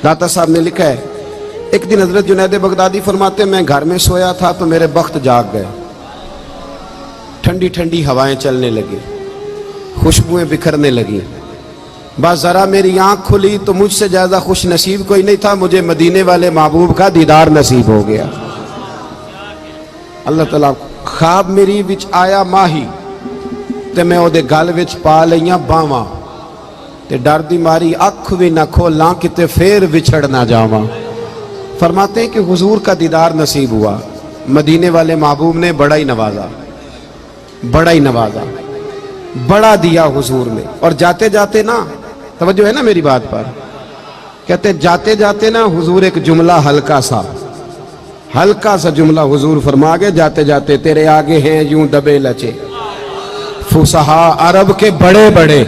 दाता साहब ने लिखा है, एक दिन हजरत जुनैद बगदादी फरमाते मैं घर में सोया था तो मेरे बख्त जाग गए, ठंडी ठंडी हवाएं चलने लगी, खुशबुएं बिखरने लगी, बस जरा मेरी आंख खुली तो मुझसे ज्यादा खुश नसीब कोई नहीं था, मुझे मदीने वाले महबूब का दीदार नसीब हो गया। अल्लाह तआला ख्वाब मेरी विच आया माही ते मैं ओदे गल विच पा लईयां बावां ते डर दी मारी अख भी ना खोलां किते फेर विछड़ ना जावां। फरमाते हैं कि हुजूर का दीदार नसीब हुआ, मदीने वाले महबूब ने बड़ा ही नवाजा, बड़ा ही नवाजा, बड़ा दिया हुजूर ने। और जाते जाते ना, तवज्जो है ना मेरी बात पर, कहते जाते जाते ना हुजूर एक जुमला हल्का सा जुमला हुजूर फरमा गए जाते जाते, तेरे आगे हैं यूं दबे लचे फुसहा अरब के बड़े बड़े,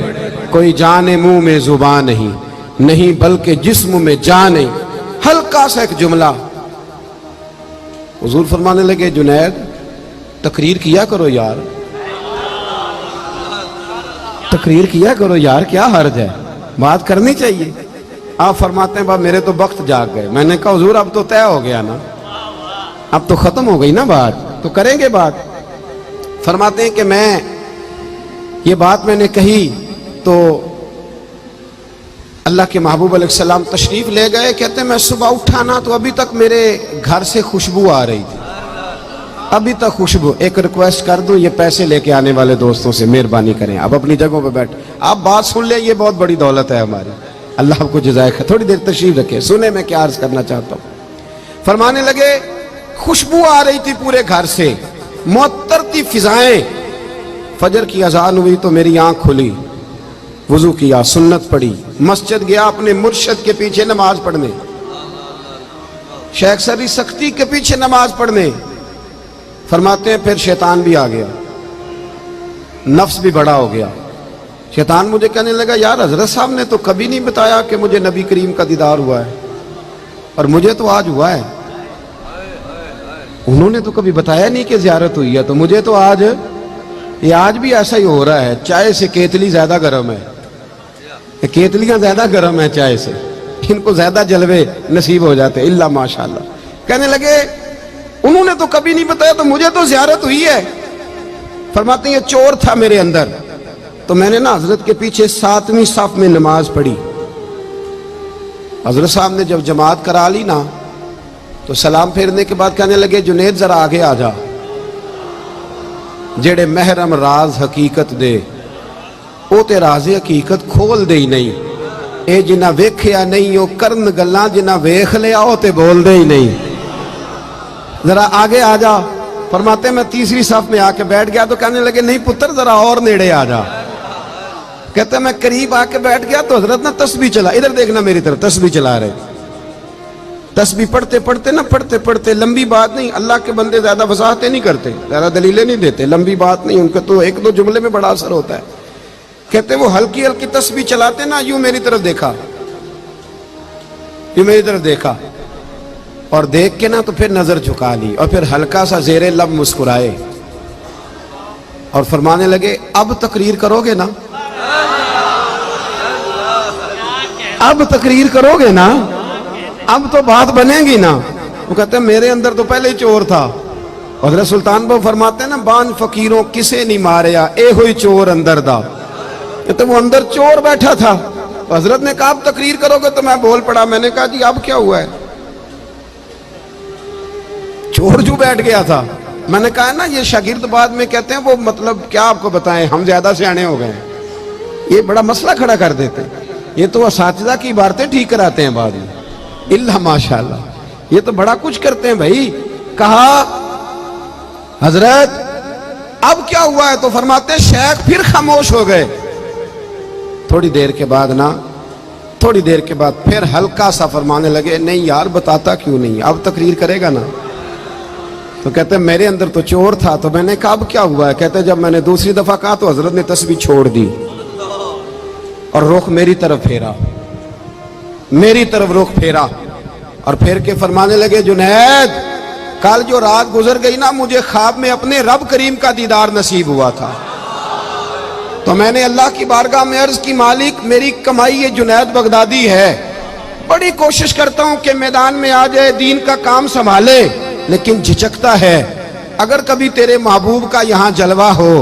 कोई जाने मुंह में जुबान नहीं, नहीं बल्कि जिस्म में जान नहीं। हल्का सा एक जुमला हुजूर फरमाने लगे, जुनैद तकरीर किया करो यार, तकरीर किया करो यार, क्या हर्ज है, बात करनी चाहिए। आप फरमाते हैं बाप मेरे तो वक्त जाग गए। मैंने कहा हुजूर अब तो तय हो गया ना, अब तो खत्म हो गई ना बात, तो करेंगे बात। फरमाते हैं कि ये बात मैंने कही तो अल्लाह के महबूब अलैहिस्सलाम तशरीफ ले गए। कहते मैं सुबह उठा ना तो अभी तक मेरे घर से खुशबू आ रही थी, अभी तक खुशबू। एक रिक्वेस्ट कर दूं, ये पैसे लेके आने वाले दोस्तों से मेहरबानी करें, आप अपनी जगहों पे बैठ, आप बात सुन लें, ये बहुत बड़ी दौलत है हमारी, अल्लाह आपको जज़ाए खैर। थोड़ी देर तशरीफ रखें, सुने मैं क्या अर्ज करना चाहता हूँ। फरमाने लगे खुशबू आ रही थी पूरे घर से, मुअत्तर थी फिजाएं। फजर की अजान हुई तो मेरी आंख खुली, वुजू किया, सुन्नत पढ़ी, मस्जिद गया अपने मुर्शिद के पीछे नमाज पढ़ने, शेख सरी सख्ती के पीछे नमाज पढ़ने। फरमाते हैं फिर शैतान भी आ गया, नफ्स भी बड़ा हो गया। शैतान मुझे कहने लगा यार हजरत साहब ने तो कभी नहीं बताया कि मुझे नबी करीम का दीदार हुआ है, और मुझे तो आज हुआ है। उन्होंने तो कभी बताया नहीं कि ज़ियारत हुई है, तो मुझे तो आज भी ऐसा ही हो रहा है। चाय से केतली ज्यादा गर्म है, केतलियां ज्यादा गर्म है चाय से, इनको ज्यादा जलवे नसीब हो जाते, इल्ला माशाल्लाह। कहने लगे उन्होंने तो कभी नहीं बताया, तो मुझे तो ज़ियारत हुई है। फरमाते हैं चोर था मेरे अंदर, तो मैंने ना हजरत के पीछे 7वीं सफ में नमाज पढ़ी। हजरत साहब ने जब जमात करा ली ना, तो सलाम फेरने के बाद कहने लगे जुनैद जरा आगे आ जा, जेड़े महरम राज हकीकत दे ओ ते राज़े हकीकत खोल दे ही नहीं, ए जिन्ना वेख्या नहीं ओ करन गल्लां, जिन्ना वेख लिया ओ ते बोल दे ही नहीं, जरा आगे आ जा। फरमाते मैं तीसरी सफ में आके बैठ गया तो कहने लगे नहीं पुत्र जरा और नेड़े आ जा। कहते मैं करीब आके बैठ गया तो हजरत ना तस्बीह चला, इधर देखना मेरी तरफ, तस्बीह चला रहे। तस्बीह पढ़ते पढ़ते लंबी बात नहीं, अल्लाह के बंदे ज्यादा वजाहतें नहीं करते, ज्यादा दलीलें नहीं देते, लंबी बात नहीं, उनका तो एक दो जुमले में बड़ा असर होता है। कहते वो हल्की हल्की तस्बीह चलाते ना, यूं मेरी तरफ देखा, यूं मेरी तरफ देखा, और देख के ना तो फिर नजर झुका ली, और फिर हल्का सा जेरे लब मुस्कुराए और फरमाने लगे अब तकरीर करोगे ना, अब तकरीर करोगे ना, अब तो बात बनेगी ना। वो कहते हैं मेरे अंदर तो पहले ही चोर था। हज़रत सुल्तान बाबू फरमाते हैं ना बान फकीरों किसे नहीं मारिया, ए हुई चोर अंदर दा। तो वो अंदर चोर बैठा था। तो हजरत ने कहा अब तकरीर करोगे, तो मैं बोल पड़ा, मैंने कहा जी अब क्या हुआ है, चोर जो बैठ गया था। मैंने कहा ना ये शागिर्द बाद में कहते हैं वो मतलब क्या आपको बताएं, हम ज्यादा सियाने हो गए, ये बड़ा मसला खड़ा कर देते हैं, ये तो असातिज़ा की इबारतें ठीक कराते हैं बाद में, इल्ला माशाल्लाह, ये तो बड़ा कुछ करते हैं भाई। कहा हजरत अब क्या हुआ है, तो फरमाते हैं शेख फिर खामोश हो गए। थोड़ी देर के बाद ना, थोड़ी देर के बाद फिर हल्का सा फरमाने लगे नहीं यार बताता क्यों नहीं, अब तकरीर करेगा ना। तो कहते हैं मेरे अंदर तो चोर था। तो मैंने कहा अब क्या हुआ है, कहते जब मैंने दूसरी दफा कहा तो हजरत ने तस्बीह छोड़ दी और रुख मेरी तरफ फेरा, मेरी तरफ रुख फेरा, और फिर के फरमाने लगे जुनैद कल जो रात गुजर गई ना, मुझे ख्वाब में अपने रब करीम का दीदार नसीब हुआ था। तो मैंने अल्लाह की बारगाह में अर्ज की मालिक मेरी कमाई ये जुनैद बगदादी है, بڑی کوشش کرتا ہوں کہ میدان میں آ جائے، دین کا کام سنبھالے، لیکن جھجکتا ہے۔ اگر کبھی تیرے محبوب کا یہاں جلوہ ہو،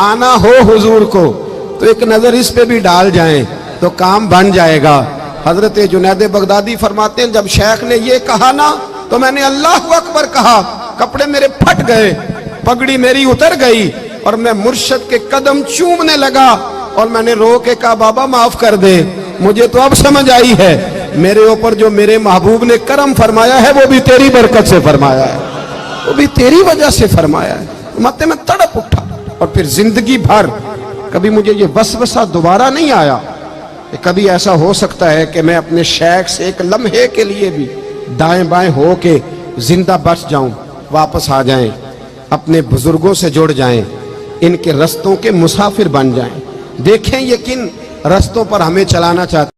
آنا ہو حضور کو، تو ایک نظر اس پہ بھی ڈال جائیں تو کام بن جائے گا۔ حضرت جنید بغدادی فرماتے ہیں جب شیخ نے یہ کہا نا تو میں نے اللہ اکبر کہا، کپڑے میرے پھٹ گئے، پگڑی میری اتر گئی، اور میں مرشد کے قدم چومنے لگا، اور میں نے رو کے کہا بابا معاف کر دے، مجھے تو اب سمجھ آئی ہے میرے اوپر جو میرے محبوب نے کرم فرمایا ہے وہ بھی تیری برکت سے فرمایا ہے، وہ بھی تیری وجہ سے فرمایا ہے۔ ماتے میں تڑپ اٹھا، اور پھر زندگی بھر کبھی مجھے یہ وسوسہ دوبارہ نہیں آیا کہ کبھی ایسا ہو سکتا ہے کہ میں اپنے شیخ سے ایک لمحے کے لیے بھی دائیں بائیں ہو کے زندہ بچ جاؤں، واپس آ جائیں، اپنے بزرگوں سے جڑ جائیں، ان کے رستوں کے مسافر بن جائیں۔ دیکھیں یہ کن رستوں پر ہمیں چلانا چاہتے